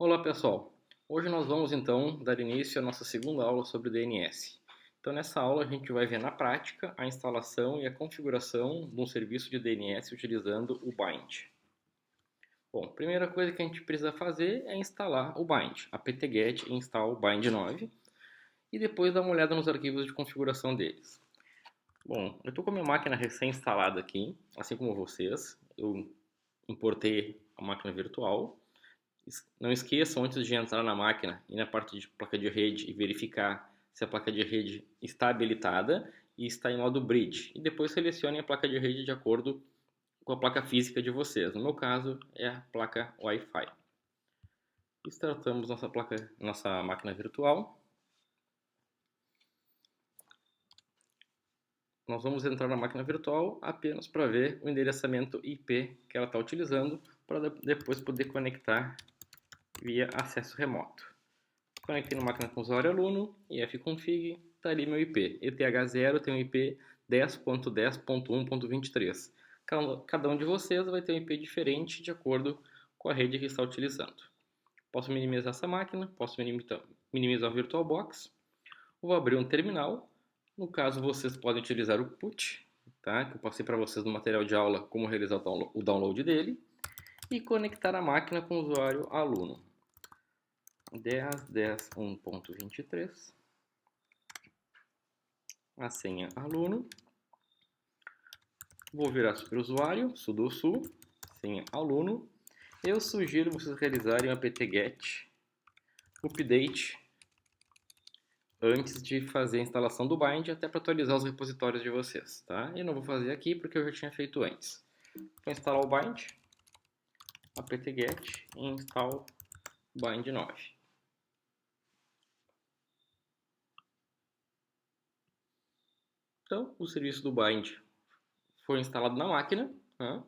Olá pessoal, hoje nós vamos então dar início à nossa segunda aula sobre DNS. Então nessa aula a gente vai ver na prática a instalação e a configuração de um serviço de DNS utilizando o Bind. Bom, a primeira coisa que a gente precisa fazer é instalar o Bind, apt-get install bind 9 e depois dar uma olhada nos arquivos de configuração deles. Bom, eu estou com a minha máquina recém-instalada aqui, assim como vocês. Eu importei a máquina virtual. Não esqueçam, antes de entrar na máquina e na parte de placa de rede e verificar se a placa de rede está habilitada e está em modo bridge. E depois selecione a placa de rede de acordo com a placa física de vocês. No meu caso é a placa Wi-Fi. Startamos nossa máquina virtual. Nós vamos entrar na máquina virtual apenas para ver o endereçamento IP que ela está utilizando para depois poder conectar via acesso remoto. Conectei na máquina com o usuário aluno, ifconfig, está ali meu IP. ETH0 tem um IP 10.10.1.23. Cada um de vocês vai ter um IP diferente de acordo com a rede que está utilizando. Posso minimizar essa máquina, posso minimizar o VirtualBox. Vou abrir um terminal. No caso, vocês podem utilizar o PUT, tá? Que eu passei para vocês no material de aula como realizar o download dele. E conectar a máquina com o usuário aluno. 10.10.1.23, a senha aluno, vou virar superusuário, sudo senha aluno. Eu sugiro vocês realizarem um apt-get update antes de fazer a instalação do bind, até para atualizar os repositórios de vocês, tá? Eu não vou fazer aqui porque eu já tinha feito antes. Vou instalar o bind, apt-get install bind 9. Então, o serviço do Bind foi instalado na máquina, né?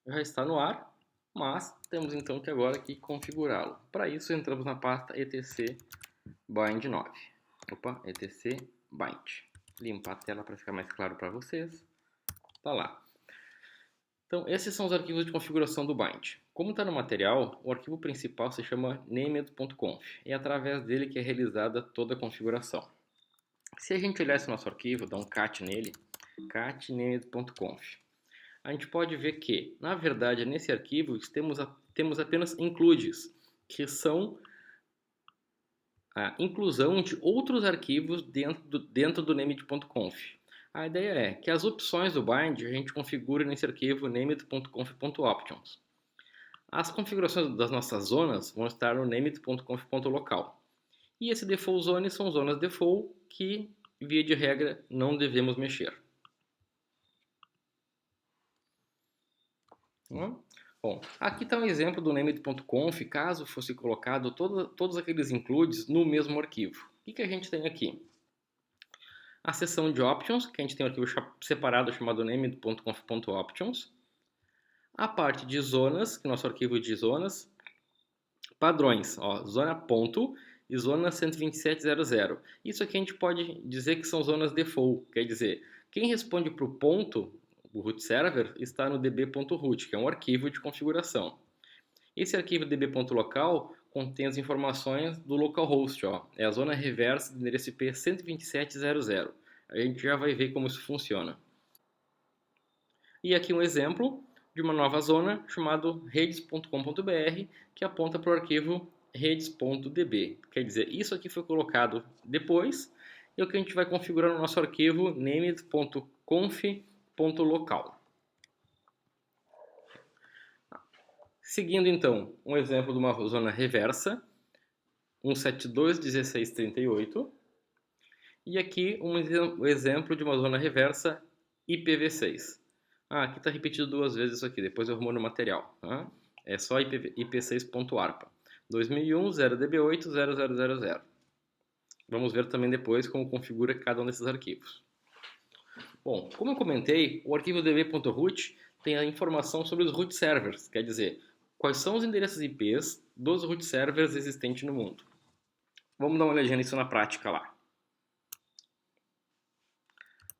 Já está no ar, mas temos então que agora aqui configurá-lo. Para isso, entramos na pasta etc bind 9. etc bind. Limpar a tela para ficar mais claro para vocês. Está lá. Então, esses são os arquivos de configuração do Bind. Como está no material, o arquivo principal se chama named.conf. É através dele que é realizada toda a configuração. Se a gente olhar esse nosso arquivo, dar um cat nele, cat named.conf, a gente pode ver que, na verdade, nesse arquivo temos apenas includes, que são a inclusão de outros arquivos dentro do named.conf. A ideia é que as opções do bind a gente configura nesse arquivo named.conf.options. As configurações das nossas zonas vão estar no named.conf.local. E esse default zone são zonas default que, via de regra, não devemos mexer. Bom, aqui está um exemplo do named.conf, caso fosse colocado todos aqueles includes no mesmo arquivo. O que a gente tem aqui? A seção de options, que a gente tem um arquivo separado chamado named.conf.options. A parte de zonas, que é o nosso arquivo de zonas. Padrões, ó, zona ponto e zona 127.00. Isso aqui a gente pode dizer que são zonas default, quer dizer, quem responde para o ponto, o root server, está no db.root, que é um arquivo de configuração. Esse arquivo db.local contém as informações do localhost, ó, é a zona reversa do endereço IP 127.00. A gente já vai ver como isso funciona. E aqui um exemplo de uma nova zona chamado redes.com.br, que aponta para o arquivo redes.db. Quer dizer, isso aqui foi colocado depois e é o que a gente vai configurar no nosso arquivo named.conf.local. Seguindo então um exemplo de uma zona reversa, 172.16.38, e aqui um exemplo de uma zona reversa IPv6. Aqui está repetido duas vezes isso aqui, depois eu arrumo no material. Tá? É só IP6.arpa. 2001 0db8 0000. Vamos ver também depois como configura cada um desses arquivos. Bom, como eu comentei, o arquivo db.root tem a informação sobre os root servers, quer dizer, quais são os endereços IPs dos root servers existentes no mundo. Vamos dar uma olhadinha nisso na prática lá.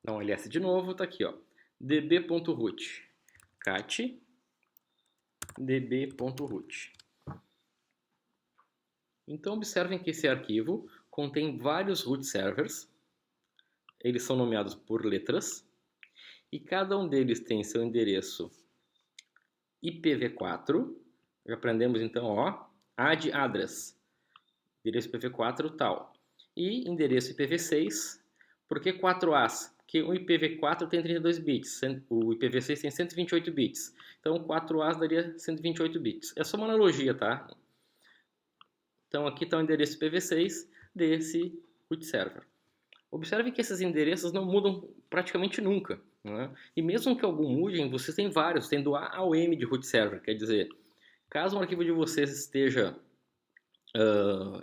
Dá um ls de novo, está aqui, ó. db.root cat db.root. Então observem que esse arquivo contém vários root servers, eles são nomeados por letras, e cada um deles tem seu endereço IPv4, já aprendemos então, ó, ad address, endereço IPv4 tal, e endereço IPv6, por que 4As? Porque o IPv4 tem 32 bits, o IPv6 tem 128 bits, então 4As daria 128 bits. É só uma analogia, tá? Então aqui está o endereço IPv6 desse root server. Observe que esses endereços não mudam praticamente nunca, né? E mesmo que algum mudem, vocês têm vários, tem do A ao M de root server, quer dizer, caso um arquivo de vocês esteja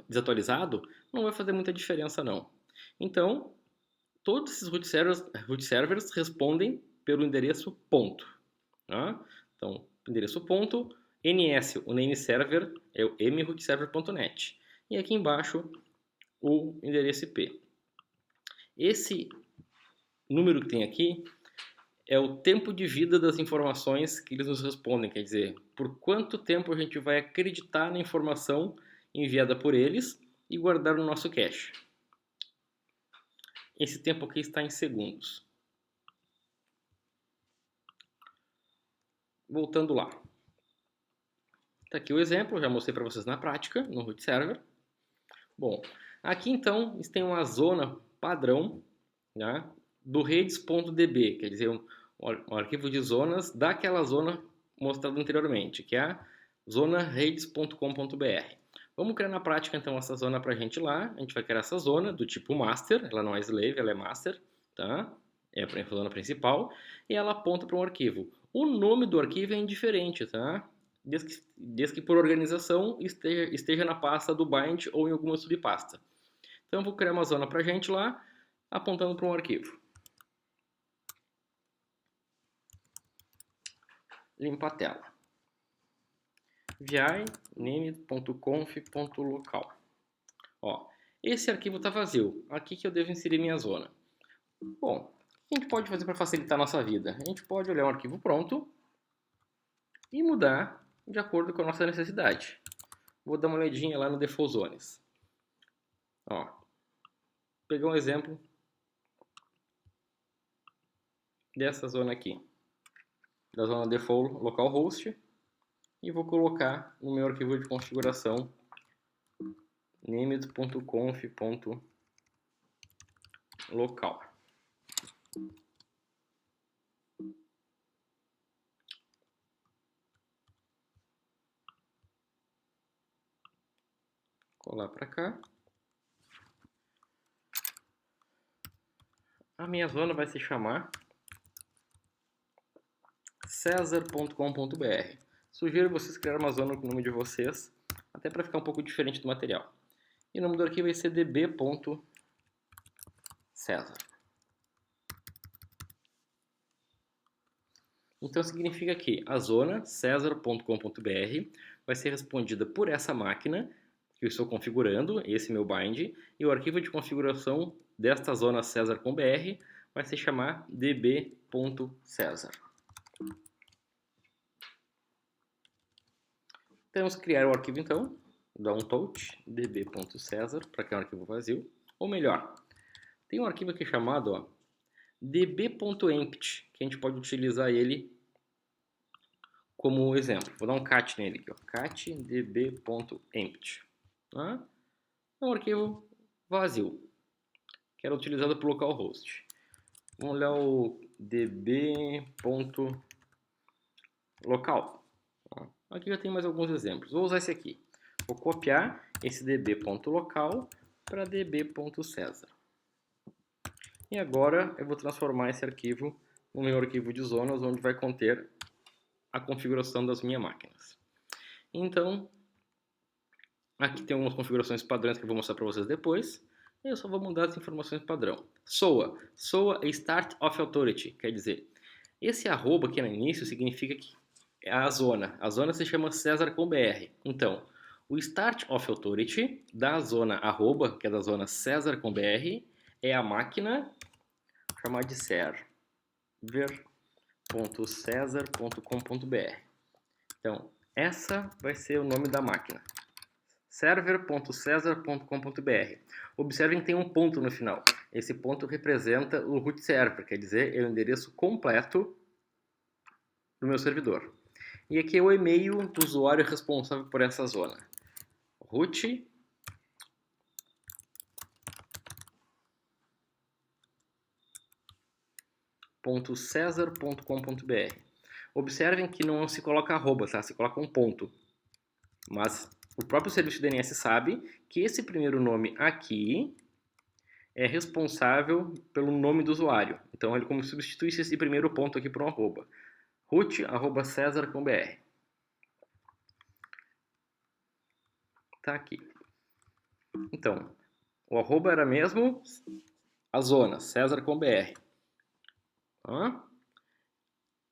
desatualizado, não vai fazer muita diferença não. Então, todos esses root servers respondem pelo endereço ponto. Tá? Então, endereço ponto, NS, o name server é o mrootserver.net. E aqui embaixo, o endereço IP. Esse número que tem aqui é o tempo de vida das informações que eles nos respondem, quer dizer, por quanto tempo a gente vai acreditar na informação enviada por eles e guardar no nosso cache. Esse tempo aqui está em segundos. Voltando lá. Está aqui o exemplo, já mostrei para vocês na prática, no root server. Bom, aqui então tem uma zona padrão, né, do redes.db, quer dizer, um arquivo de zonas daquela zona mostrada anteriormente, que é a zona redes.com.br. Vamos criar na prática então essa zona para a gente lá. A gente vai criar essa zona do tipo master, ela não é slave, ela é master, tá? É a zona principal e ela aponta para um arquivo. O nome do arquivo é indiferente, tá? Desde que por organização esteja na pasta do bind ou em alguma subpasta. Então eu vou criar uma zona para a gente lá, apontando para um arquivo. Limpa a tela. vi name.conf.local. Ó, esse arquivo está vazio. Aqui que eu devo inserir minha zona. Bom, o que a gente pode fazer para facilitar a nossa vida? A gente pode olhar um arquivo pronto e mudar de acordo com a nossa necessidade. Vou dar uma olhadinha lá no Default Zones. Ó, pegar um exemplo dessa zona aqui, da zona Default Localhost, e vou colocar no meu arquivo de configuração named.conf.local. Colar para cá. A minha zona vai se chamar cesar.com.br. Sugiro vocês criarem uma zona com o nome de vocês, até para ficar um pouco diferente do material. E o nome do arquivo vai ser db.cesar. Então significa que a zona cesar.com.br vai ser respondida por essa máquina que eu estou configurando, esse meu bind, e o arquivo de configuração desta zona cesar.com.br vai se chamar db.cesar. Temos que criar o arquivo então, dá um touch, db.cesar, para criar um arquivo vazio. Ou melhor, tem um arquivo aqui chamado ó, db.empty, que a gente pode utilizar ele como exemplo. Vou dar um cat nele aqui, ó, cat db.empty. Tá? É um arquivo vazio, que era utilizado por localhost. Vamos olhar o db.local. Aqui já tem mais alguns exemplos. Vou usar esse aqui. Vou copiar esse db.local para db.cesar. E agora eu vou transformar esse arquivo no meu arquivo de zonas, onde vai conter a configuração das minhas máquinas. Então, aqui tem algumas configurações padrões que eu vou mostrar para vocês depois. Eu só vou mudar as informações padrão. SOA é Start of Authority, quer dizer, esse arroba aqui no início significa que é a zona. A zona se chama cesar.com.br. Então, o Start of Authority da zona arroba, que é da zona cesar.com.br, é a máquina, vou chamar de server.cesar.com.br. Então, essa vai ser o nome da máquina, server.cesar.com.br. Observem que tem um ponto no final. Esse ponto representa o root server, quer dizer, é o endereço completo do meu servidor. E aqui é o e-mail do usuário responsável por essa zona. root.cesar.com.br. Observem que não se coloca arroba, tá? Se coloca um ponto. Mas o próprio serviço de DNS sabe que esse primeiro nome aqui é responsável pelo nome do usuário. Então ele como substituísse esse primeiro ponto aqui por um arroba. root@cesar.com.br. Tá aqui. Então, o arroba era mesmo a zona, Cesar.com.br.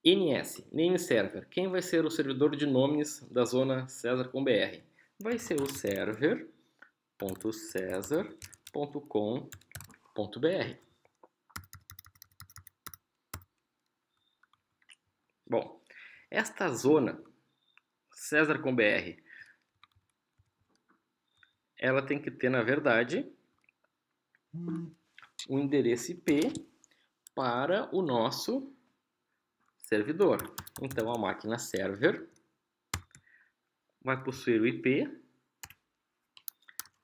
NS, Name Server. Quem vai ser o servidor de nomes da zona Cesar.com.br? Vai ser o server.cesar.com.br. Bom, esta zona Cesar.com.br, ela tem que ter, na verdade, um endereço IP para o nosso servidor. Então, a máquina server vai possuir o IP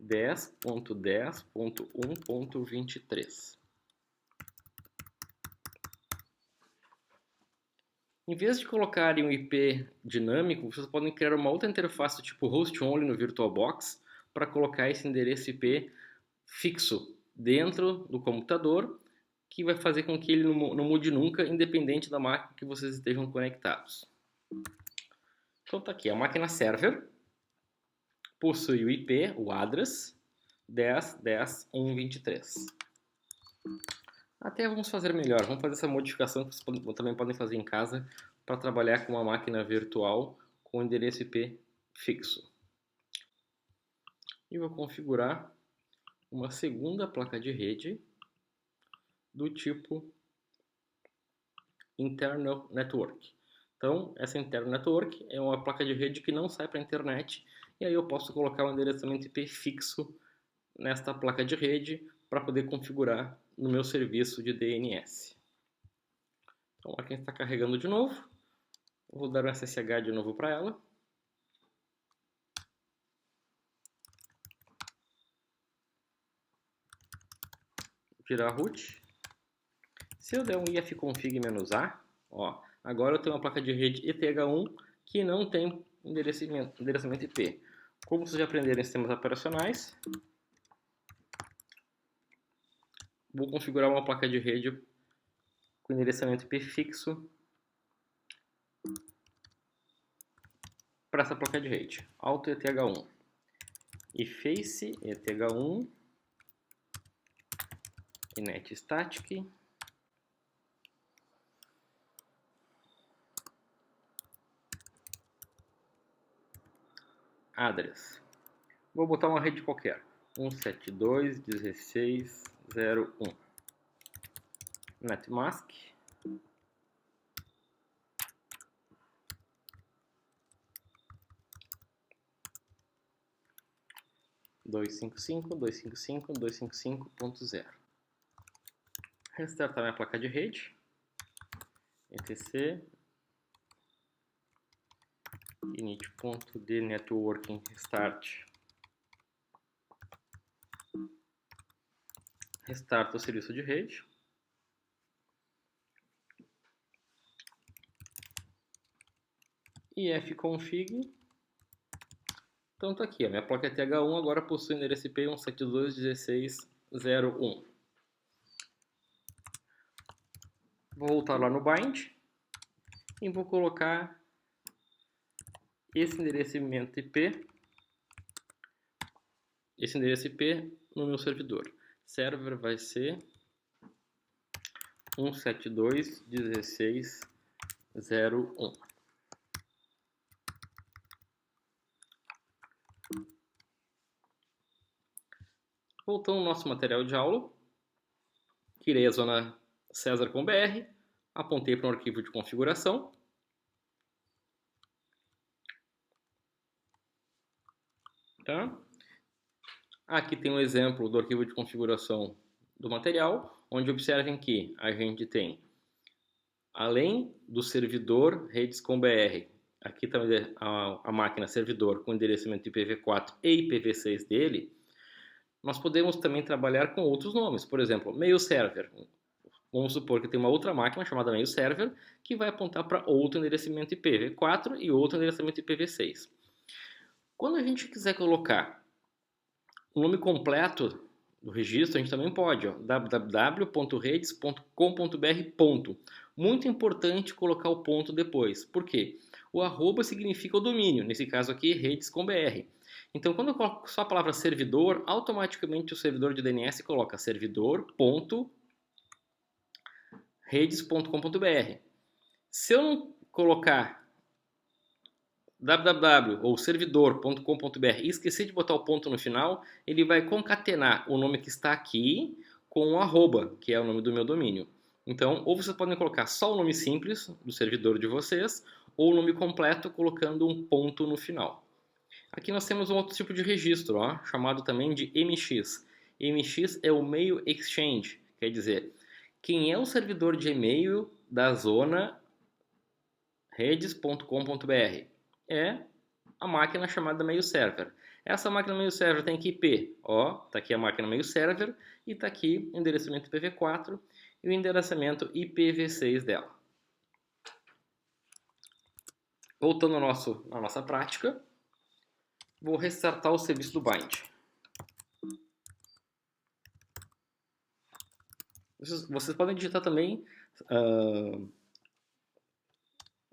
10.10.1.23. Em vez de colocarem um IP dinâmico, vocês podem criar uma outra interface tipo host only no VirtualBox para colocar esse endereço IP fixo dentro do computador, que vai fazer com que ele não mude nunca, independente da máquina que vocês estejam conectados. Então tá aqui, a máquina server possui o IP, o address 10.10.1.23. Até vamos fazer melhor, vamos fazer essa modificação que vocês também podem fazer em casa para trabalhar com uma máquina virtual com endereço IP fixo. E vou configurar uma segunda placa de rede do tipo Internal Network. Então, essa Internal Network é uma placa de rede que não sai para a internet, e aí eu posso colocar um endereçamento IP fixo nesta placa de rede para poder configurar no meu serviço de DNS. Então, aqui está carregando de novo. Vou dar um SSH de novo para ela. Virar root. Se eu der um ifconfig-a, agora eu tenho uma placa de rede ETH1 que não tem endereçamento IP. Como vocês já aprenderam em sistemas operacionais, vou configurar uma placa de rede com endereçamento IP fixo para essa placa de rede. Auto ETH1 e face ETH1 e net static address. Vou botar uma rede qualquer. 172.16.0.1. Netmask. .255.255.255.0. Restartar minha placa de rede. etc init.dnetworking restart. Restarta o serviço de rede. ifconfig. Então tá aqui, a minha placa ETH1 agora possui endereço IP 172.16.0.1. Vou voltar lá no bind e vou colocar esse endereço IP no meu servidor. Server vai ser 172.16.0.1. Voltando ao nosso material de aula, criei a zona Cesar.com.br, apontei para um arquivo de configuração. Tá? Aqui tem um exemplo do arquivo de configuração do material, onde observem que a gente tem, além do servidor redes com BR, aqui também a máquina servidor com endereçamento IPv4 e IPv6 dele, nós podemos também trabalhar com outros nomes, por exemplo, mail server. Vamos supor que tem uma outra máquina chamada mail server que vai apontar para outro endereçamento IPv4 e outro endereçamento IPv6. Quando a gente quiser colocar o nome completo do registro, a gente também pode, www.redes.com.br. Muito importante colocar o ponto depois. Por quê? O arroba significa o domínio, nesse caso aqui, redes com BR. Então, quando eu coloco só a palavra servidor, automaticamente o servidor de DNS coloca servidor.redes.com.br. Se eu não colocar www ou servidor.com.br e esquecer de botar o ponto no final, ele vai concatenar o nome que está aqui com o arroba, que é o nome do meu domínio. Então, ou vocês podem colocar só o nome simples do servidor de vocês, ou o nome completo colocando um ponto no final. Aqui nós temos um outro tipo de registro, chamado também de MX. MX é o Mail Exchange, quer dizer, quem é o servidor de e-mail da zona redes.com.br? É a máquina chamada mail server. Essa máquina mail server tem aqui IP, tá aqui a máquina mail server e tá aqui o endereçamento IPv4 e o endereçamento IPv6 dela. Voltando à nossa prática, vou restartar o serviço do bind. Vocês podem digitar também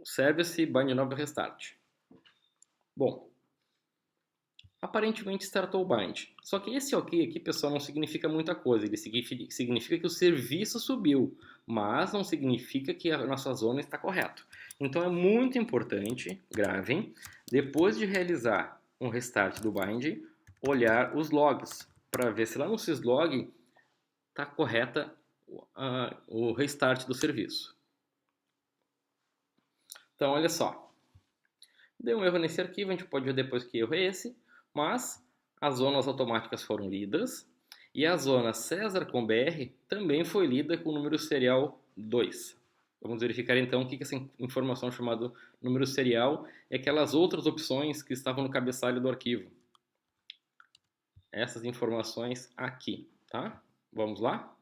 service bind novel restart. Bom, aparentemente startou o bind. Só que esse OK aqui, pessoal, não significa muita coisa. Ele significa que o serviço subiu, mas não significa que a nossa zona está correta. Então é muito importante, gravem, depois de realizar um restart do bind, olhar os logs para ver se lá no syslog está correta o restart do serviço. Então, olha só. Deu um erro nesse arquivo, a gente pode ver depois que erro é esse, mas as zonas automáticas foram lidas e a zona César com BR também foi lida com o número serial 2. Vamos verificar então o que essa informação chamada número serial é aquelas outras opções que estavam no cabeçalho do arquivo. Essas informações aqui, tá? Vamos lá?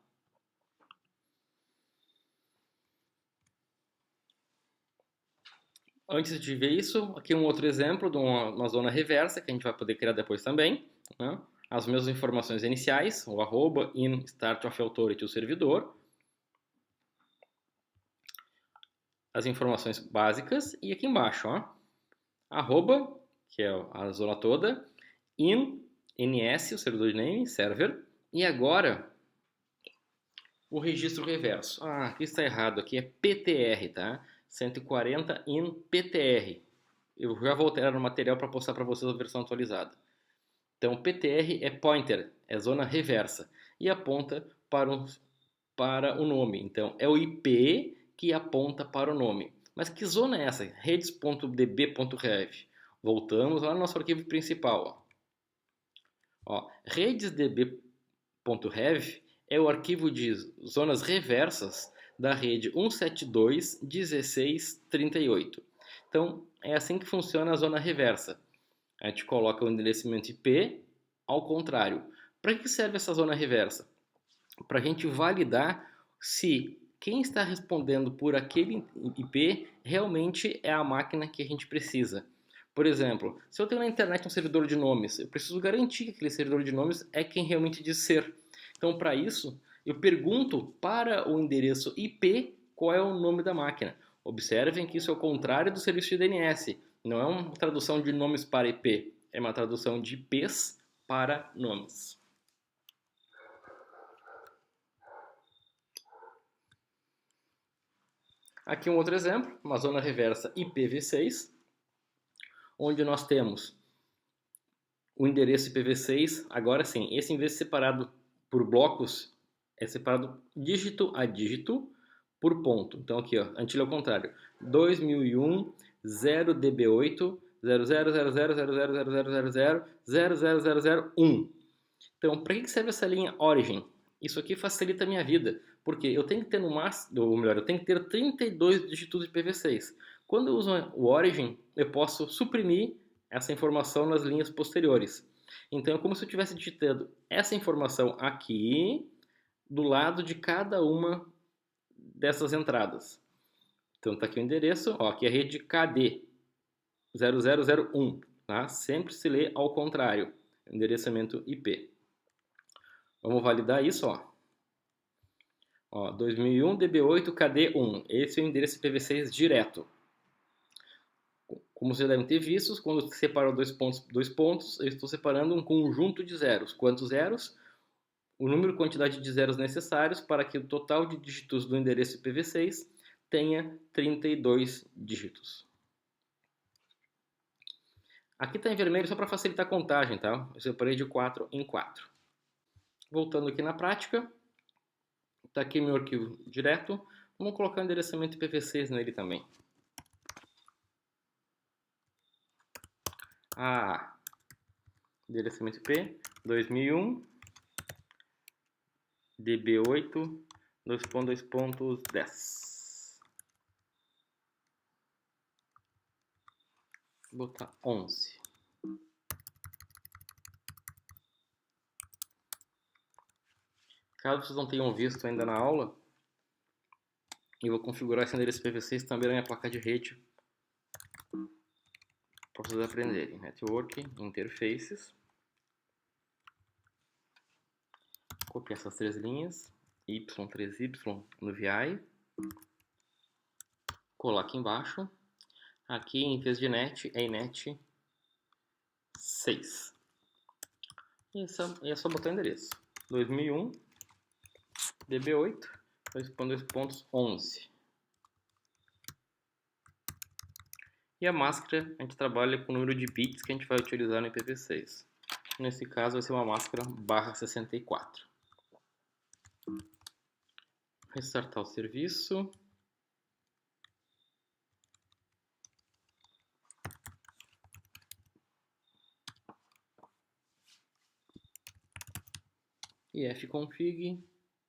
Antes de ver isso, aqui um outro exemplo de uma zona reversa que a gente vai poder criar depois também, né? As mesmas informações iniciais, o arroba, in, start of authority, o servidor. As informações básicas e aqui embaixo, arroba, que é a zona toda, in, ns, o servidor de name, server, e agora o registro reverso. Aqui está errado, aqui é PTR, tá? 140 in PTR. Eu já vou alterar no material para postar para vocês a versão atualizada. Então, PTR é pointer, é zona reversa, e aponta para o nome. Então, é o IP que aponta para o nome. Mas que zona é essa? redes.db.rev. Voltamos lá no nosso arquivo principal. Redesdb.rev é o arquivo de zonas reversas da rede 172.16.38. Então, é assim que funciona a zona reversa. A gente coloca o endereçamento IP ao contrário. Para que serve essa zona reversa? Para a gente validar se quem está respondendo por aquele IP realmente é a máquina que a gente precisa. Por exemplo, se eu tenho na internet um servidor de nomes, eu preciso garantir que aquele servidor de nomes é quem realmente diz ser. Então, para isso, eu pergunto para o endereço IP qual é o nome da máquina. Observem que isso é o contrário do serviço de DNS. Não é uma tradução de nomes para IP, é uma tradução de IPs para nomes. Aqui um outro exemplo, uma zona reversa IPv6, onde nós temos o endereço IPv6, agora sim, esse em vez de separado por blocos, é separado dígito a dígito por ponto. Então aqui, a gente lê ao contrário, 2001 0db8 0000000000000001. Então, para que serve essa linha origin? Isso aqui facilita a minha vida, porque eu tenho que ter no máximo, ou melhor, eu tenho que ter 32 dígitos de IPv6. Quando eu uso o origin, eu posso suprimir essa informação nas linhas posteriores. Então, é como se eu estivesse digitando essa informação aqui, do lado de cada uma dessas entradas. Então, está aqui o endereço, ó, aqui é a rede KD 0001, tá? Sempre se lê ao contrário, endereçamento IP. Vamos validar isso, ó, 2001 DB8 KD1. Esse é o endereço IPv6 direto. Como vocês devem ter visto, quando eu separo dois pontos, eu estou separando um conjunto de zeros. Quantos zeros? O número e quantidade de zeros necessários para que o total de dígitos do endereço IPv6 tenha 32 dígitos. Aqui está em vermelho só para facilitar a contagem, tá? Eu separei de 4 em 4. Voltando aqui na prática, está aqui meu arquivo direto. Vamos colocar o endereçamento IPv6 nele também. Endereçamento IP 2001 DB8 2.2.10. Vou botar 11. Caso vocês não tenham visto ainda na aula, eu vou configurar esse endereço IPv6 também na minha placa de rede para vocês aprenderem. Network, Interfaces. Copiar essas três linhas, Y3Y no VI. Colar aqui embaixo. Aqui, em vez de net, é inet 6. E é só botar o endereço. 2001 DB8 2.2.11. E a máscara, a gente trabalha com o número de bits que a gente vai utilizar no IPv6. Nesse caso, vai ser uma máscara /64. Restartar o serviço. E fconfig,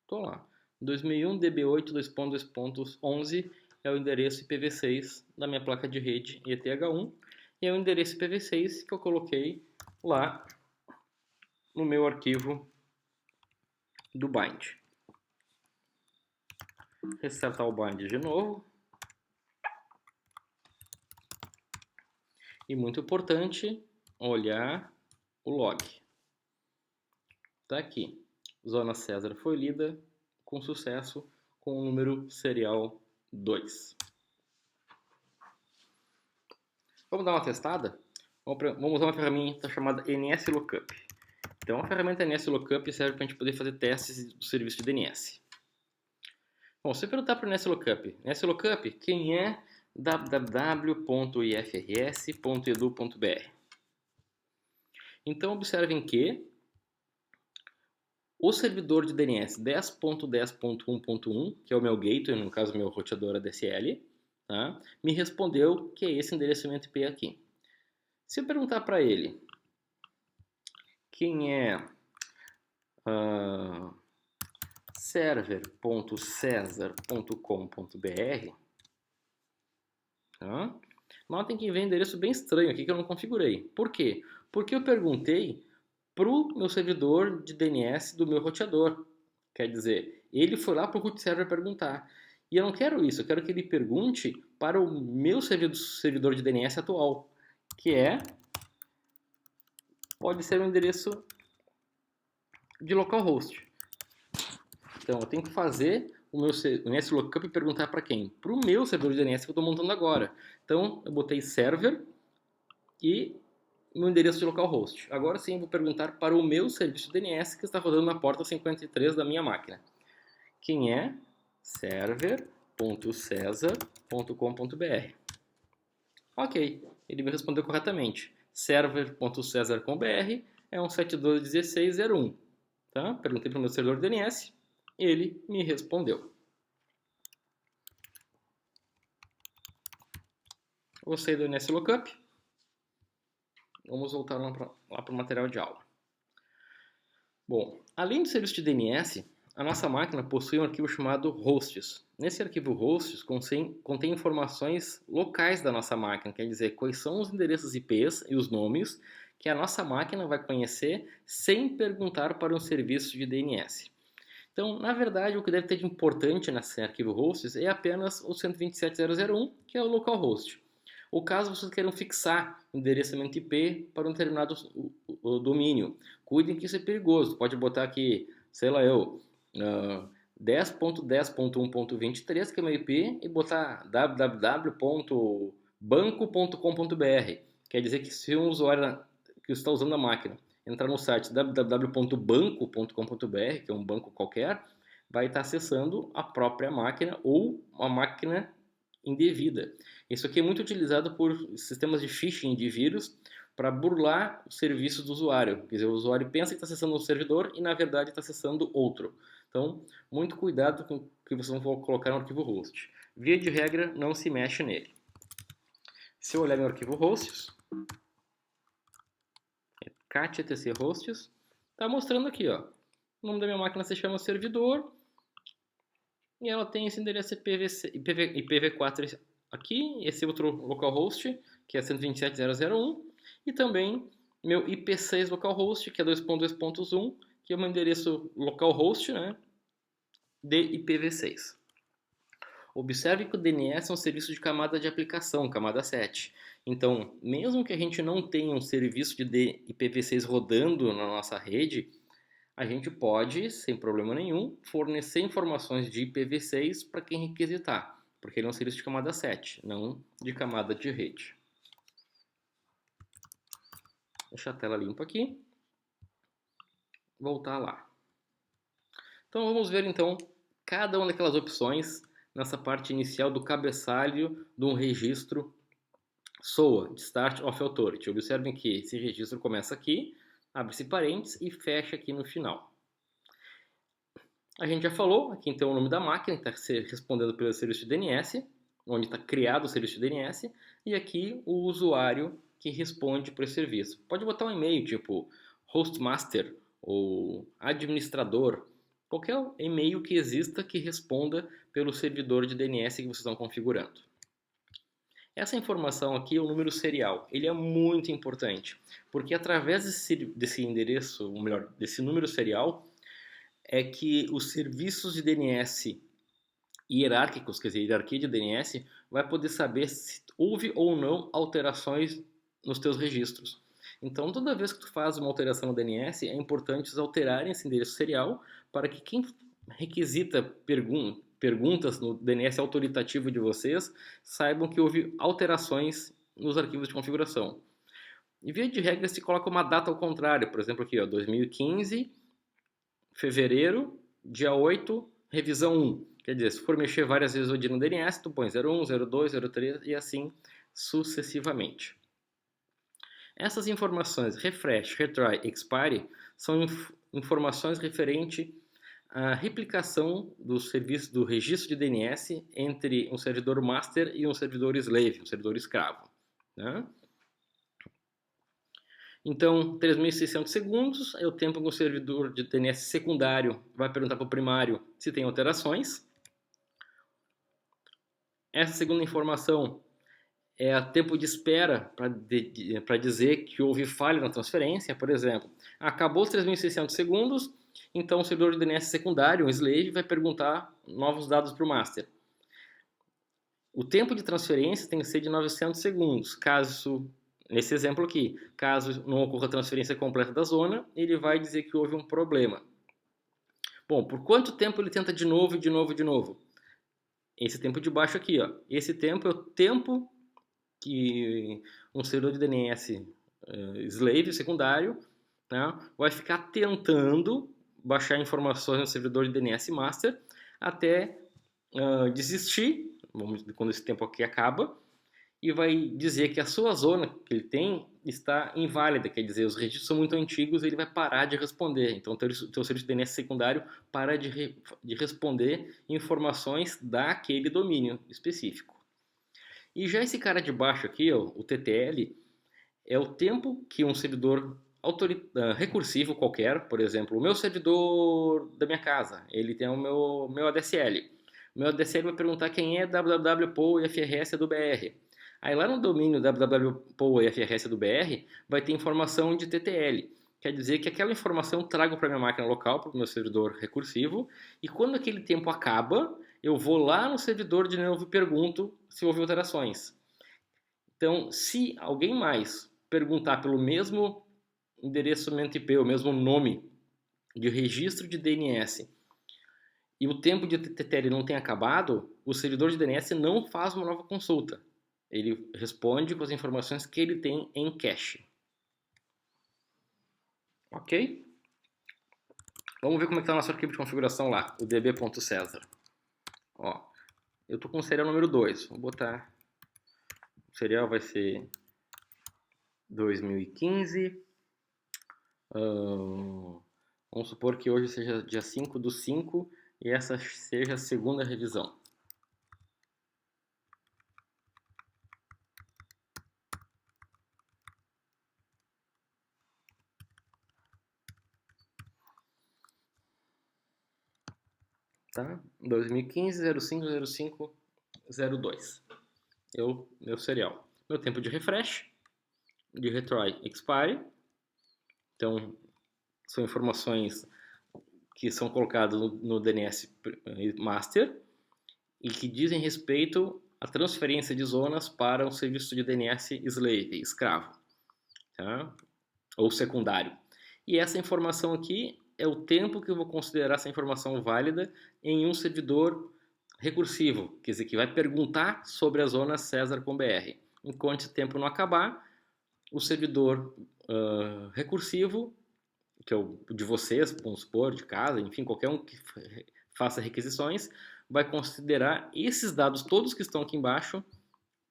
tô lá. 2001 DB8 2.2.11 é o endereço IPv6 da minha placa de rede ETH1 e é o endereço IPv6 que eu coloquei lá no meu arquivo do bind. Restartar o bind de novo. E muito importante, olhar o log. Tá aqui. Zona César foi lida com sucesso com o número serial 2. Vamos dar uma testada? Vamos usar uma ferramenta chamada NSLookup. Então, a ferramenta NSLookup serve para a gente poder fazer testes do serviço de DNS. Bom, se eu perguntar para o NSLookup, quem é www.ifrs.edu.br? Então, observem que o servidor de DNS 10.10.1.1, que é o meu gateway, no caso, meu roteador ADSL, tá? Me respondeu que é esse endereçamento IP aqui. Se eu perguntar para ele quem é server.cesar.com.br, tá? Notem que vem um endereço bem estranho aqui que eu não configurei. Por quê? Porque eu perguntei para o meu servidor de DNS do meu roteador. Quer dizer, ele foi lá para o root server perguntar. E eu não quero isso, eu quero que ele pergunte para o meu servidor de DNS atual, que pode ser um endereço de localhost. Então eu tenho que fazer o meu NSLookup e perguntar para quem? Para o meu servidor de DNS que eu estou montando agora. Então eu botei server e meu endereço de localhost. Agora sim eu vou perguntar para o meu serviço de DNS que está rodando na porta 53 da minha máquina. Quem é? server.cesar.com.br. Ok, ele me respondeu corretamente. server.cesar.com.br é um 721601. Tá? Perguntei para o meu servidor de DNS, ele me respondeu. Gostei do NSLookup. Vamos voltar lá para o material de aula. Bom, além do serviço de DNS, a nossa máquina possui um arquivo chamado hosts. Nesse arquivo hosts contém informações locais da nossa máquina, quer dizer, quais são os endereços IPs e os nomes que a nossa máquina vai conhecer sem perguntar para um serviço de DNS. Então, na verdade, o que deve ter de importante nesse arquivo hosts é apenas o 127.0.0.1, que é o localhost. Ou caso vocês queiram fixar endereçamento IP para um determinado domínio, cuidem que isso é perigoso. Pode botar aqui, sei lá eu, 10.10.1.23, que é meu IP, e botar www.banco.com.br. Quer dizer que se um usuário que está usando a máquina entrar no site www.banco.com.br, que é um banco qualquer, vai estar acessando a própria máquina ou uma máquina indevida. Isso aqui é muito utilizado por sistemas de phishing de vírus para burlar os serviços do usuário. Quer dizer, o usuário pensa que está acessando um servidor e na verdade está acessando outro. Então, muito cuidado com o que vocês vão colocar no arquivo host. Via de regra, não se mexe nele. Se eu olhar meu arquivo hosts, cat etc hosts, está mostrando aqui, ó, o nome da minha máquina se chama servidor e ela tem esse endereço IPv4 aqui, esse outro localhost, que é 127.0.0.1, e também meu IP6 localhost, que é 2.2.1, que é o meu endereço localhost, né, de IPv6. Observe que o DNS é um serviço de camada de aplicação, camada 7. Então, mesmo que a gente não tenha um serviço de IPv6 rodando na nossa rede, a gente pode, sem problema nenhum, fornecer informações de IPv6 para quem requisitar, porque ele é um serviço de camada 7, não de camada de rede. Deixa a tela limpa aqui. Voltar lá. Então vamos ver então cada uma daquelas opções nessa parte inicial do cabeçalho de um registro SOA, de Start of Authority. Observem que esse registro começa aqui, abre-se parênteses e fecha aqui no final. A gente já falou, aqui então o nome da máquina, que está respondendo pelo serviço de DNS, onde está criado o serviço de DNS, e aqui o usuário que responde por esse serviço. Pode botar um e-mail tipo hostmaster ou administrador, qualquer e-mail que exista que responda pelo servidor de DNS que vocês estão configurando. Essa informação aqui é o número serial. Ele é muito importante, porque através desse endereço, ou melhor, desse número serial, é que os serviços de DNS hierárquicos, quer dizer, hierarquia de DNS, vai poder saber se houve ou não alterações nos teus registros. Então, toda vez que tu faz uma alteração no DNS, é importante eles alterarem esse endereço serial para que quem requisita perguntas no DNS autoritativo de vocês saibam que houve alterações nos arquivos de configuração. E via de regra se coloca uma data ao contrário, por exemplo aqui, ó, 2015, fevereiro, dia 8, revisão 1. Quer dizer, se for mexer várias vezes o dia no DNS, tu põe 01, 02, 03 e assim sucessivamente. Essas informações, refresh, retry, expire, são informações referentes à replicação do serviço do registro de DNS entre um servidor master e um servidor slave, um servidor escravo, né? Então, 3.600 segundos é o tempo que o servidor de DNS secundário vai perguntar para o primário se tem alterações. Essa segunda informação é o tempo de espera para dizer que houve falha na transferência. Por exemplo, acabou os 3.600 segundos, então o servidor de DNS secundário, um slave, vai perguntar novos dados para o master. O tempo de transferência tem que ser de 900 segundos. Caso, nesse exemplo aqui, caso não ocorra a transferência completa da zona, ele vai dizer que houve um problema. Bom, por quanto tempo ele tenta de novo e de novo e de novo? Esse tempo de baixo aqui, ó. Esse tempo é o tempo que um servidor de DNS slave secundário, né, vai ficar tentando baixar informações no servidor de DNS master até desistir, quando esse tempo aqui acaba, e vai dizer que a sua zona que ele tem está inválida, quer dizer, os registros são muito antigos e ele vai parar de responder. Então, o teu serviço de DNS secundário para de responder informações daquele domínio específico. E já esse cara de baixo aqui, ó, o TTL, é o tempo que um servidor recursivo qualquer, por exemplo, o meu servidor da minha casa, ele tem o meu ADSL. O meu ADSL vai perguntar quem é www.poifrs do BR. Aí lá no domínio www.poifrs do BR vai ter informação de TTL. Quer dizer que aquela informação trago para minha máquina local, para o meu servidor recursivo, e quando aquele tempo acaba, eu vou lá no servidor de novo e pergunto se houve alterações. Então, se alguém mais perguntar pelo mesmo endereçamento IP, o mesmo nome de registro de DNS, e o tempo de TTL não tem acabado, o servidor de DNS não faz uma nova consulta. Ele responde com as informações que ele tem em cache. Ok? Vamos ver como é que está o nosso arquivo de configuração lá, o db.caesar. Ó, eu estou com o serial número 2. Vou botar... O serial vai ser 2015. Vamos supor que hoje seja dia 5/5 e essa seja a segunda revisão. Tá? 2015, 05, 05, 02. Meu serial. Meu tempo de refresh, de retry expire. Então, são informações que são colocadas no DNS master e que dizem respeito à transferência de zonas para um serviço de DNS slave, escravo, tá? Ou secundário. E essa informação aqui é o tempo que eu vou considerar essa informação válida em um servidor recursivo, quer dizer, que vai perguntar sobre a zona Caesar com BR. Enquanto esse tempo não acabar, o servidor recursivo, que é o de vocês, vamos supor, de casa, enfim, qualquer um que faça requisições, vai considerar esses dados todos que estão aqui embaixo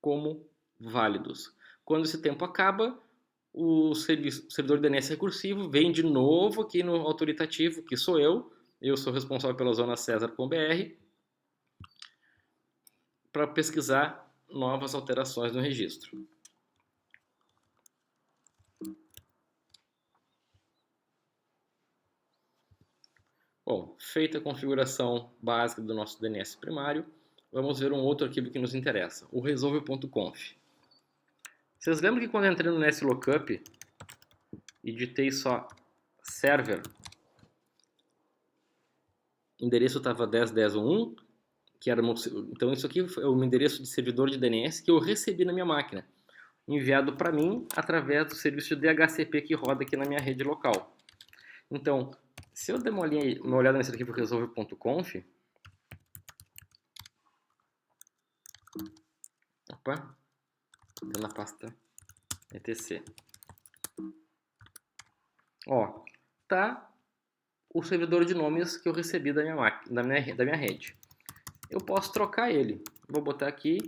como válidos. Quando esse tempo acaba, o servidor DNS recursivo vem de novo aqui no autoritativo, que sou eu sou responsável pela zona Caesar com BR, para pesquisar novas alterações no registro. Bom, feita a configuração básica do nosso DNS primário, vamos ver um outro arquivo que nos interessa, o resolve.conf. Vocês lembram que quando eu entrei no NSLookup e digitei só server, o endereço estava 10.10.1, que era então isso aqui é o endereço de servidor de DNS que eu recebi na minha máquina, enviado para mim através do serviço de DHCP que roda aqui na minha rede local. Então, se eu der uma olhada nesse arquivo resolve.conf, opa, tá na pasta etc. Ó, tá o servidor de nomes que eu recebi da minha máquina, da minha rede. Eu posso trocar ele. Vou botar aqui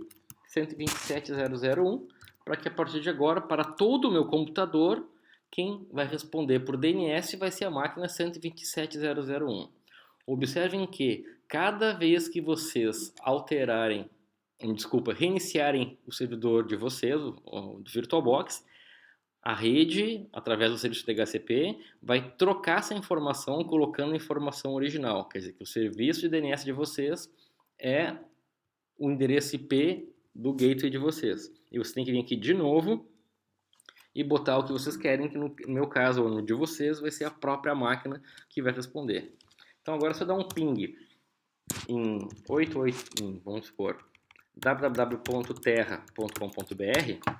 127.0.0.1 para que a partir de agora, para todo o meu computador, quem vai responder por DNS vai ser a máquina 127.0.0.1. Observem que cada vez que vocês reiniciarem o servidor de vocês, o VirtualBox, a rede, através do serviço DHCP, vai trocar essa informação colocando a informação original. Quer dizer, que o serviço de DNS de vocês é o endereço IP do gateway de vocês. E você tem que vir aqui de novo e botar o que vocês querem, que no meu caso, ou no de vocês, vai ser a própria máquina que vai responder. Então agora se eu dar um ping em 88, vamos supor, www.terra.com.br,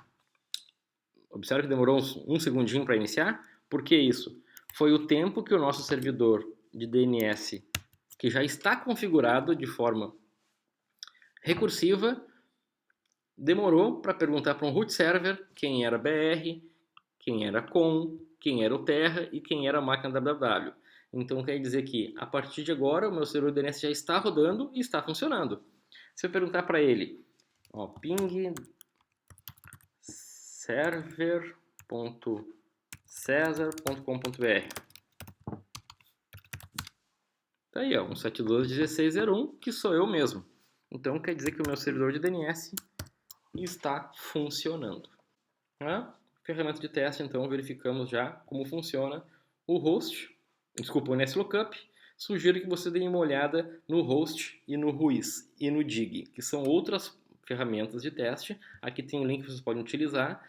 observe que demorou um segundinho para iniciar. Por que isso? Foi o tempo que o nosso servidor de DNS, que já está configurado de forma recursiva, demorou para perguntar para um root server quem era BR, quem era com, quem era o Terra e quem era a máquina www. Então quer dizer que a partir de agora o meu servidor de DNS já está rodando e está funcionando. Se eu perguntar para ele, ó, ping server.caesar.com.br, tá aí, ó, 172.16.0.1, que sou eu mesmo. Então quer dizer que o meu servidor de DNS está funcionando. Ferramenta de teste, então, verificamos já como funciona o host, desculpa, o NSLookup. Sugiro que você dê uma olhada no host e no Ruiz e no Dig, que são outras ferramentas de teste. Aqui tem um link que vocês podem utilizar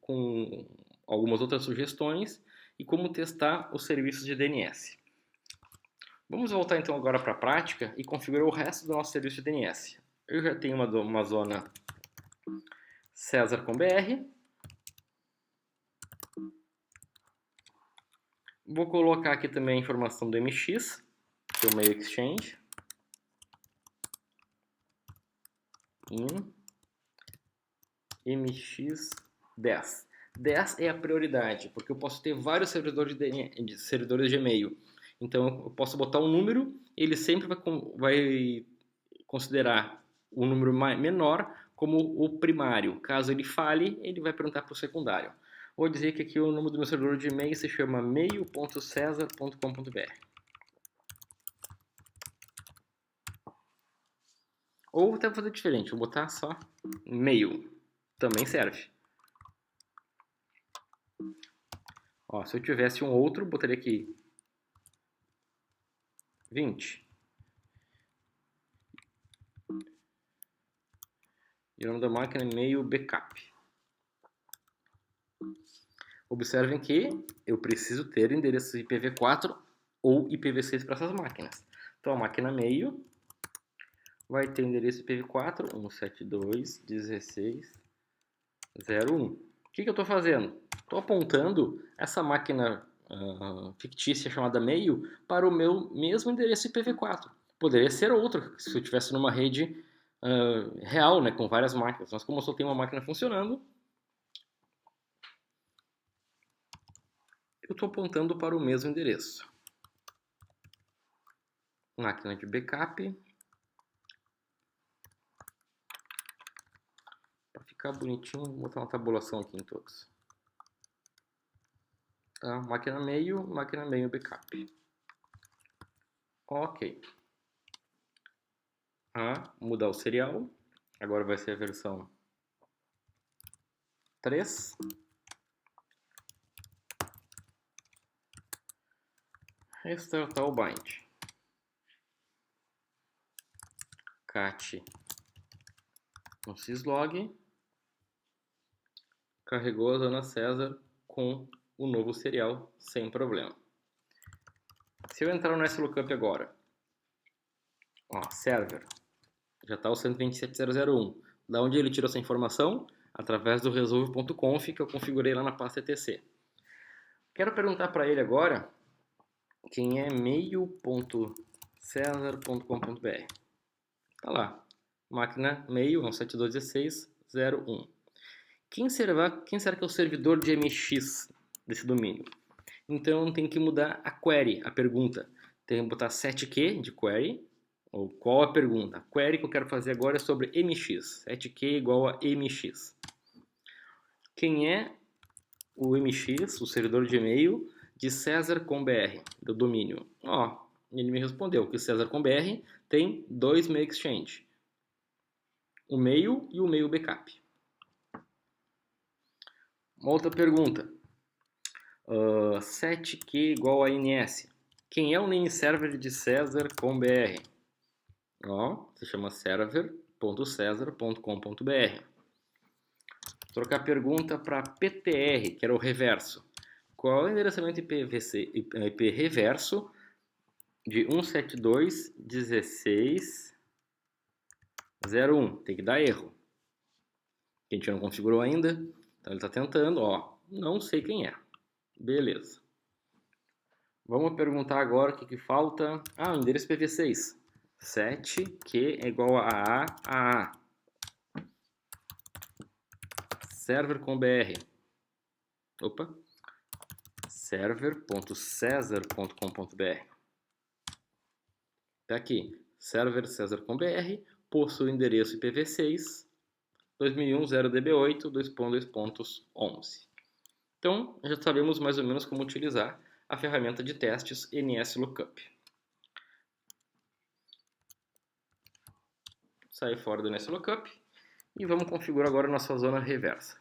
com algumas outras sugestões e como testar os serviços de DNS. Vamos voltar então agora para a prática e configurar o resto do nosso serviço de DNS. Eu já tenho uma zona César com BR. Vou colocar aqui também a informação do MX, que é o Mail Exchange. MX10. 10 é a prioridade, porque eu posso ter vários servidores de e-mail. Então eu posso botar um número, ele sempre vai considerar o número menor como o primário. Caso ele fale, ele vai perguntar para o secundário. Vou dizer que aqui o número do meu servidor de e-mail se chama mail.cesar.com.br. Ou vou até fazer diferente, vou botar só mail. Também serve. Ó, se eu tivesse um outro, botaria aqui 20. E o nome da máquina é mail backup. Observem que eu preciso ter endereços IPv4 ou IPv6 para essas máquinas. Então a máquina mail vai ter endereço IPv4 172.16.0.1. O que eu estou fazendo? Estou apontando essa máquina fictícia chamada mail para o meu mesmo endereço IPv4. Poderia ser outro, se eu estivesse numa rede real, né, com várias máquinas. Mas como eu só tenho uma máquina funcionando, eu estou apontando para o mesmo endereço. Máquina de backup. Para ficar bonitinho, vou botar uma tabulação aqui em todos. Tá? Máquina mail backup. Ok. Mudar o serial. Agora vai ser a versão 3. Restartar o bind. Cat no syslog. Carregou a zona César com o novo serial sem problema. Se eu entrar no NSLookup agora, ó, server, já está o 127.0.0.1. Da onde ele tirou essa informação? Através do resolve.conf que eu configurei lá na pasta etc. Quero perguntar para ele agora quem é mail.cesar.com.br. Tá lá, máquina mail 172.16.0.1. Quem será que é o servidor de MX desse domínio? Então tem que mudar a query, a pergunta. Tem que botar setq de query, ou qual a pergunta. A query que eu quero fazer agora é sobre MX. Setq igual a MX. Quem é o MX, o servidor de e-mail de Cesar com BR, do domínio? Ó, ele me respondeu que o Cesar com BR tem 2 mail exchange. O mail e o mail backup. Uma outra pergunta. Setq igual a NS. Quem é o name server de Cesar com BR? Ó, se chama server.cesar.com.br. Trocar a pergunta para PTR, que era o reverso. Qual é o endereçamento IP reverso de 172.16.0.1? Tem que dar erro. A gente não configurou ainda, então ele está tentando. Ó, não sei quem é. Beleza. Vamos perguntar agora o que falta. O endereço IPv6. 7q é igual a AA. Server com BR. Opa. Server.cesar.com.br. Tá aqui. Server Cesar com BR possui endereço IPv6 2001.0db8 2.2.11. Então, já sabemos mais ou menos como utilizar a ferramenta de testes NSLookup. Sair fora do NSLookup e vamos configurar agora a nossa zona reversa.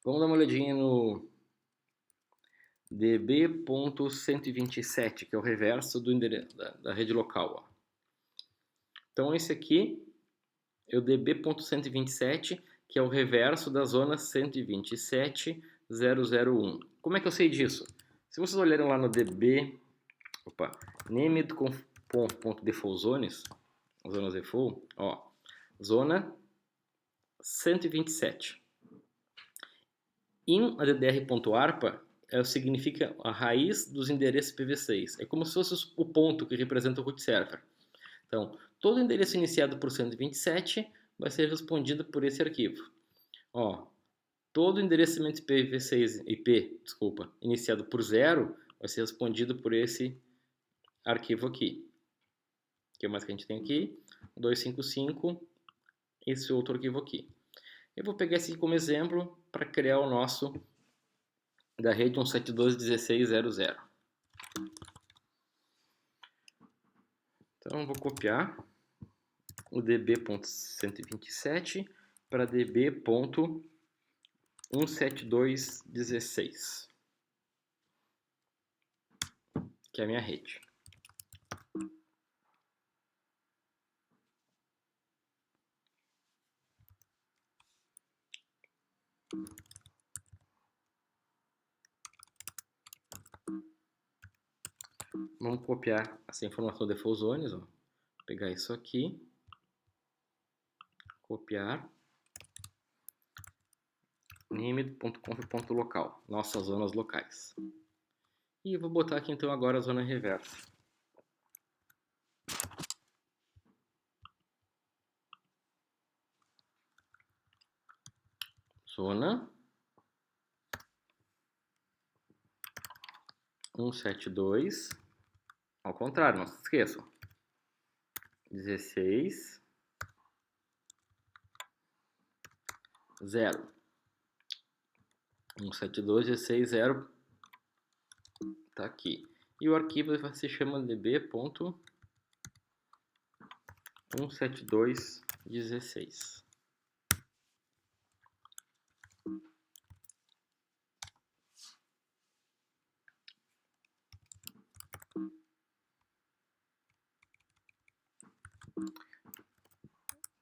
Vamos dar uma olhadinha no db.127, que é o reverso do endereço da rede local. Ó. Então esse aqui é o db.127, que é o reverso da zona 127.001. Como é que eu sei disso? Se vocês olharem lá no db, named.default zones, zonas default, ó, zona 127. In addr.arpa significa a raiz dos endereços IPv6. É como se fosse o ponto que representa o root server. Então, todo endereço iniciado por 127 vai ser respondido por esse arquivo. Ó, todo endereçamento IPv6 iniciado por 0 vai ser respondido por esse arquivo aqui. O que mais que a gente tem aqui? 255, esse outro arquivo aqui. Eu vou pegar esse como exemplo para criar o nosso da rede 172.16.00. Então eu vou copiar o db.127 para db.172.16, que é a minha rede. Vamos copiar essa informação default zones, ó. Pegar isso aqui, copiar, named.conf.local, nossas zonas locais. E vou botar aqui então agora a zona reversa. Zona 172, ao contrário, não se esqueçam. 16 0 172.16.0 tá aqui. E o arquivo se chama db.172.16.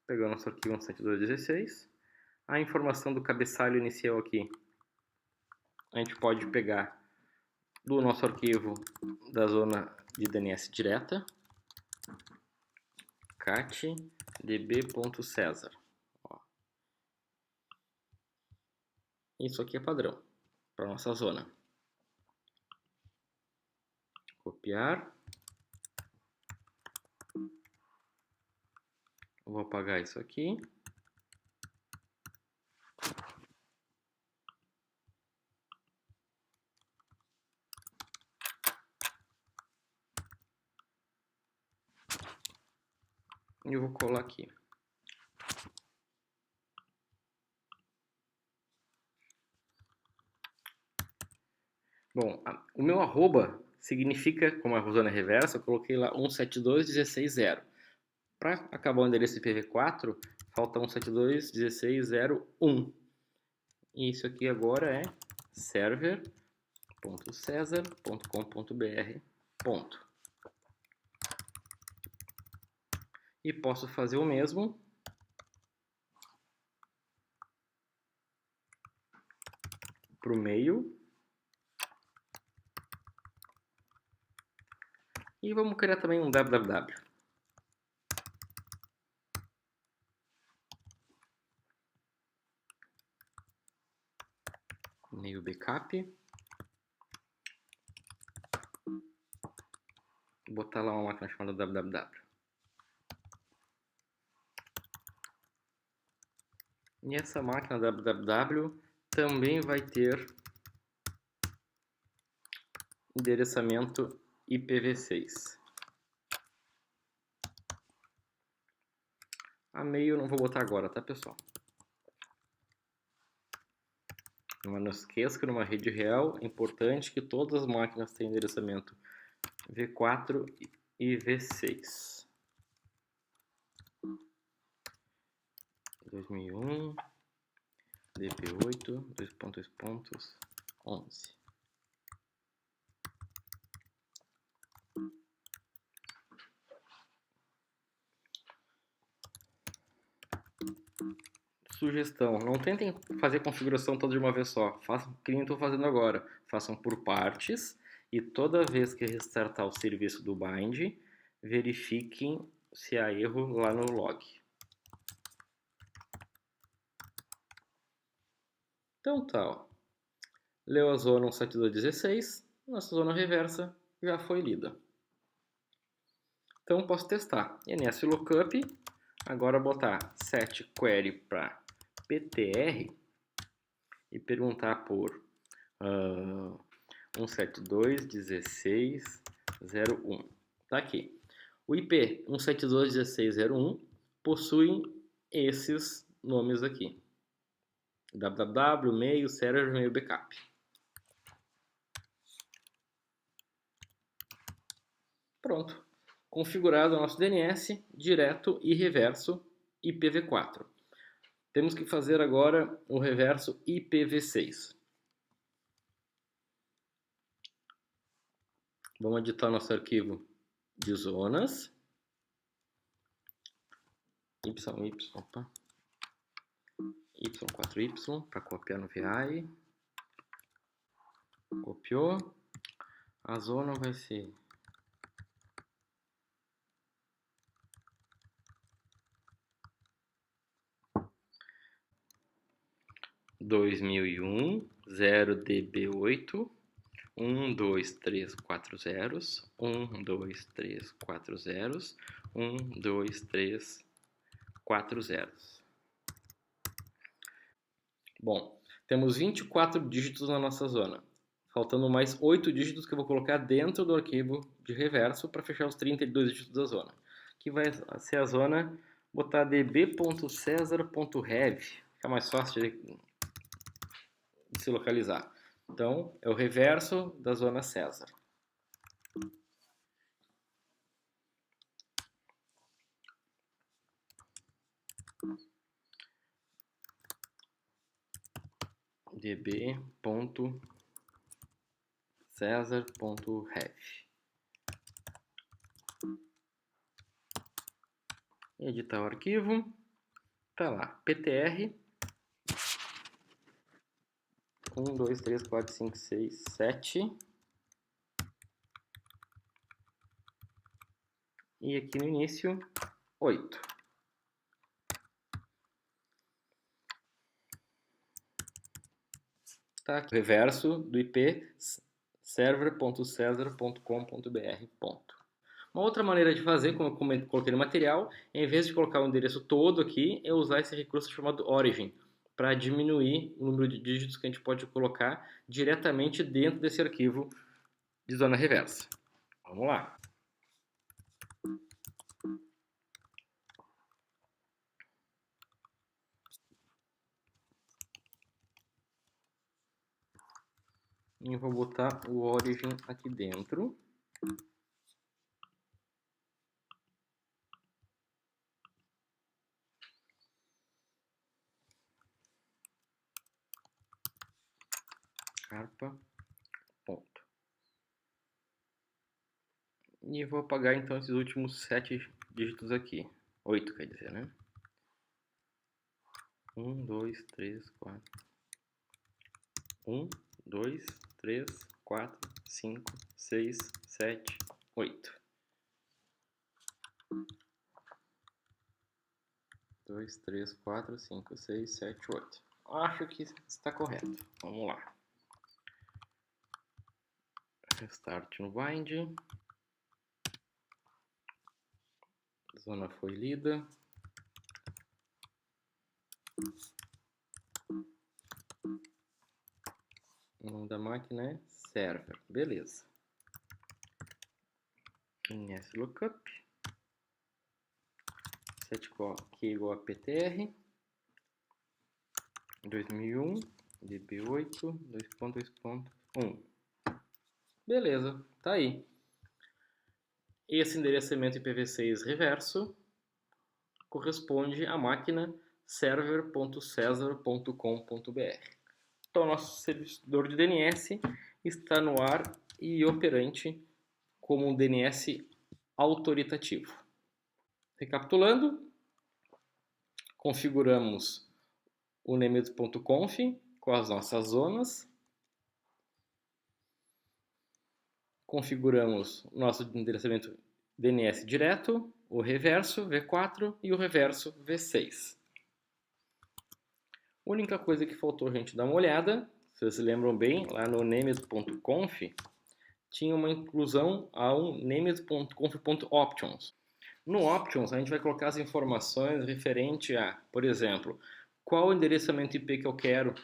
Pegando nosso arquivo 172.16, a informação do cabeçalho inicial aqui, a gente pode pegar do nosso arquivo da zona de DNS direta, cat db.caesar. Isso aqui é padrão para nossa zona. Copiar. Vou apagar isso aqui. E eu vou colar aqui. Bom, o meu arroba significa, como a zona reversa, eu coloquei lá 172.16.0. Para acabar o endereço IPv4, falta 172.16.0.1. E isso aqui agora é server.caesar.com.br. E posso fazer o mesmo para o mail. E vamos criar também um www. Mail backup. Vou botar lá uma máquina chamada www. E essa máquina www também vai ter endereçamento IPv6. A mail eu não vou botar agora, tá, pessoal? Mas não esqueça que numa rede real é importante que todas as máquinas tenham endereçamento V4 e V6. 2001 db8, dois pontos, 11. Sugestão, não tentem fazer a configuração toda de uma vez só. Façam o que eu estou fazendo agora. Façam por partes e toda vez que restartar o serviço do bind, verifiquem se há erro lá no log. Então tá, ó. Leu a zona 172.16, nossa zona reversa já foi lida. Então posso testar. NS lookup, agora botar set query para PTR e perguntar por 172.16.01. Tá aqui. O IP 172.16.01 possui esses nomes aqui: www, e-mail, server, e-mail, backup. Pronto. Configurado o nosso DNS direto e reverso IPv4. Temos que fazer agora o reverso IPv6. Vamos editar nosso arquivo de zonas. Y4Y para copiar no VI. Copiou. A zona vai ser 2001, 0db8, 1, 2, 3, 4 zeros, 1, 2, 3, 4 zeros, 1, 2, 3, 4 zeros. Bom, temos 24 dígitos na nossa zona, faltando mais 8 dígitos que eu vou colocar dentro do arquivo de reverso para fechar os 32 dígitos da zona, que vai ser a zona, botar db.cesar.rev, fica mais fácil de se localizar. Então, é o reverso da zona César. db.cesar.rev. Editar o arquivo. Tá lá, PTR 1, 2, 3, 4, 5, 6, 7. E aqui no início, 8. Tá aqui o reverso do IP server.cesar.com.br. Uma outra maneira de fazer, como eu coloquei no material, em vez de colocar o endereço todo aqui, é usar esse recurso chamado origin, para diminuir o número de dígitos que a gente pode colocar diretamente dentro desse arquivo de zona reversa. Vamos lá. E vou botar o origin aqui dentro. Carpa, ponto. E vou apagar então esses últimos 7 dígitos aqui. 8 quer dizer, né? 1, 2, 3, 4. 1, 2, 3, 4, 5, 6, 7, 8. 2, 3, 4, 5, 6, 7, 8. Acho que está correto. Vamos lá. Restart no bind. Zona foi lida. O nome da máquina é server. Beleza. NS lookup. Set key igual a PTR. 2001, db8, 2.2.1. Beleza, tá aí. Esse endereçamento IPv6 reverso corresponde à máquina server.cesar.com.br. Então, nosso servidor de DNS está no ar e operante como um DNS autoritativo. Recapitulando, configuramos o named.conf com as nossas zonas, configuramos o nosso endereçamento DNS direto, o reverso V4 e o reverso V6. A única coisa que faltou a gente dar uma olhada, se vocês se lembram bem, lá no named.conf tinha uma inclusão a um named.conf.options. No options a gente vai colocar as informações referente a, por exemplo, qual o endereçamento IP que eu quero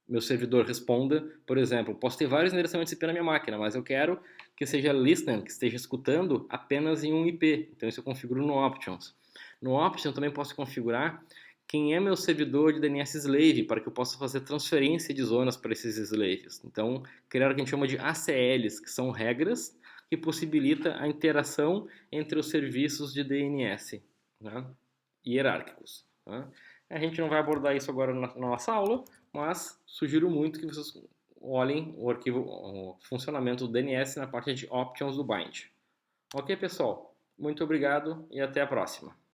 meu servidor responda. Por exemplo, posso ter vários endereçamentos IP na minha máquina, mas eu quero que seja listening, que esteja escutando apenas em um IP. Então isso eu configuro no options. No options eu também posso configurar quem é meu servidor de DNS slave, para que eu possa fazer transferência de zonas para esses slaves. Então, criar o que a gente chama de ACLs, que são regras que possibilita a interação entre os serviços de DNS, né, hierárquicos. Né? A gente não vai abordar isso agora na nossa aula, mas sugiro muito que vocês olhem o arquivo, o funcionamento do DNS na parte de options do bind. Ok, pessoal? Muito obrigado e até a próxima.